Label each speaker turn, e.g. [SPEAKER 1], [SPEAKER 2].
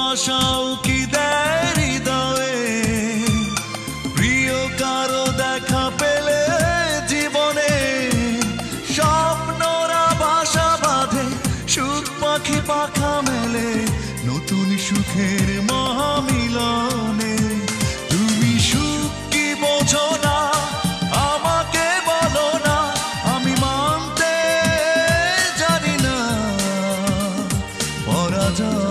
[SPEAKER 1] আশাও কি দেয় হৃদয়ে, প্রিয় কারো দেখা পেলে জীবনে স্বপ্নরা বাসা বাঁধে, সুখ পাখি পাখা মেলে নতুন সুখের মহামিলনে। তুমি সুখ কি বোঝো না আমাকে বলো না, আমি মানতে জানি না পরাজয়।